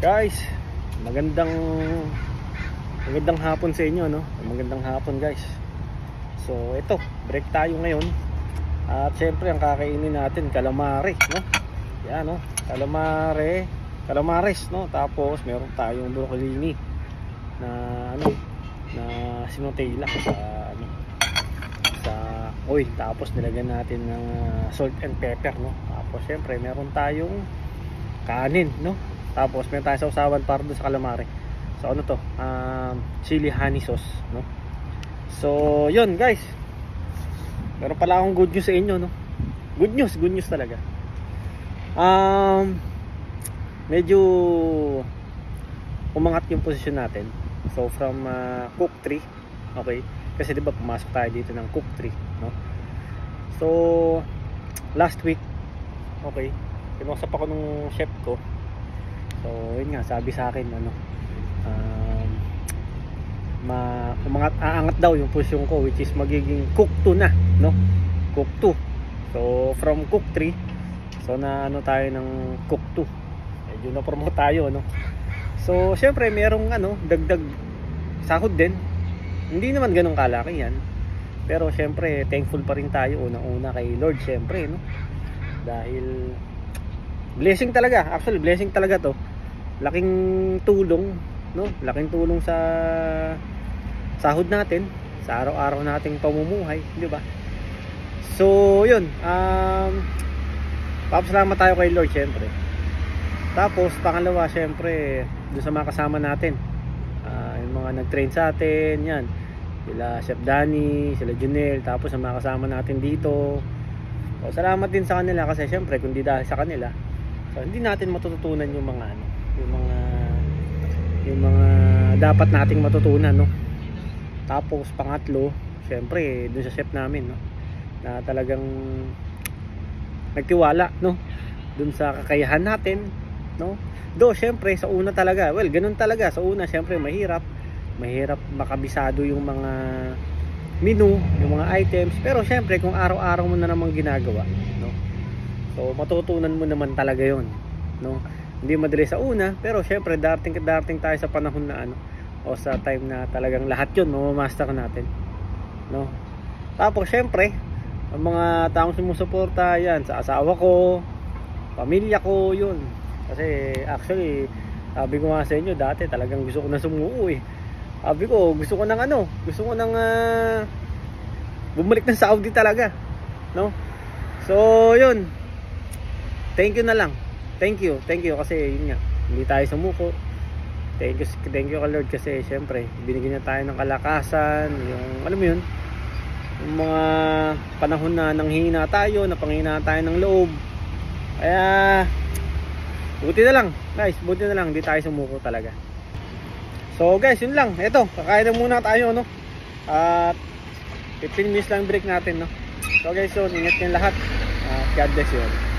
Guys, magandang hapon sa inyo, no? Magandang hapon, guys. So, ito, break tayo ngayon. At syempre, ang kakainin natin, calamari, no? Yan, no? Calamares, no? Tapos, meron tayong broccoli na sinutela sa oil. Tapos, nilagyan natin ng salt and pepper, no? Tapos, syempre, meron tayong kanin, no? Tapos meron tayong sausawan para doon sa calamari. So ano to? Chili honey sauce, no? So, yun guys. Meron pala akong good news sa inyo, no? Good news talaga. Medyo umangat yung position natin. So from cook 3, okay? Kasi 'di ba pumasok tayo dito ng cook 3, no? So last week, okay, kinausap ako nung chef ko. So yun nga, sabi sa akin aangat daw yung posisyon ko, which is magiging cook 2 na, no? Cook 2. So from cook 3, so na tayo ng cook 2. Medyo na promote tayo, no? So syempre merong dagdag sahod din. Hindi naman ganun kalaki yan. Pero syempre thankful pa rin tayo unang-una kay Lord, syempre, no? Dahil blessing talaga, actually blessing talaga to. Laking tulong, no? Laking tulong sa sahod natin, sa araw-araw nating pamumuhay, di ba? So, yun. Papasalamat tayo kay Lord, syempre. Tapos, pangalawa, syempre, doon sa mga kasama natin. Yung mga nag-train sa atin, yan. Sila Chef Danny, sila Junel, tapos sa mga kasama natin dito. So, salamat din sa kanila kasi syempre, kung di dahil sa kanila, so, hindi natin matututunan yung mga dapat nating matutunan, no? Tapos pangatlo, syempre dun sa chef namin, no, na talagang nagtiwala, no, dun sa kakayahan natin, no. Syempre sa una talaga, well, ganun talaga sa una, syempre mahirap makabisado yung mga menu, yung mga items, pero syempre kung araw-araw mo na namang ginagawa, no, so matutunan mo naman talaga yon, no. Hindi madali sa una, pero syempre darating tayo sa panahon na o sa time na talagang lahat yun mamamaster natin, no. Tapos syempre ang mga taong sumusuporta yan, sa asawa ko, pamilya ko, yun. Kasi actually sabi ko nga sa inyo dati, talagang gusto ko na sumuo eh. Sabi ko gusto ko ng bumalik ng Saudi talaga, no. So yun, thank you na lang. Thank you kasi yun nga, hindi tayo sumuko. Thank you kay Lord kasi syempre binigyan niya tayo ng kalakasan, yung alam mo yun, yung mga panahon na nanghihina tayo, napanghinaan tayo ng loob. Kaya buti na lang hindi tayo sumuko talaga. So guys, yun lang. Eto, kakain na muna tayo, no. At 15 minutes lang break natin, no. So guys, so ingat kayong lahat. God bless you all.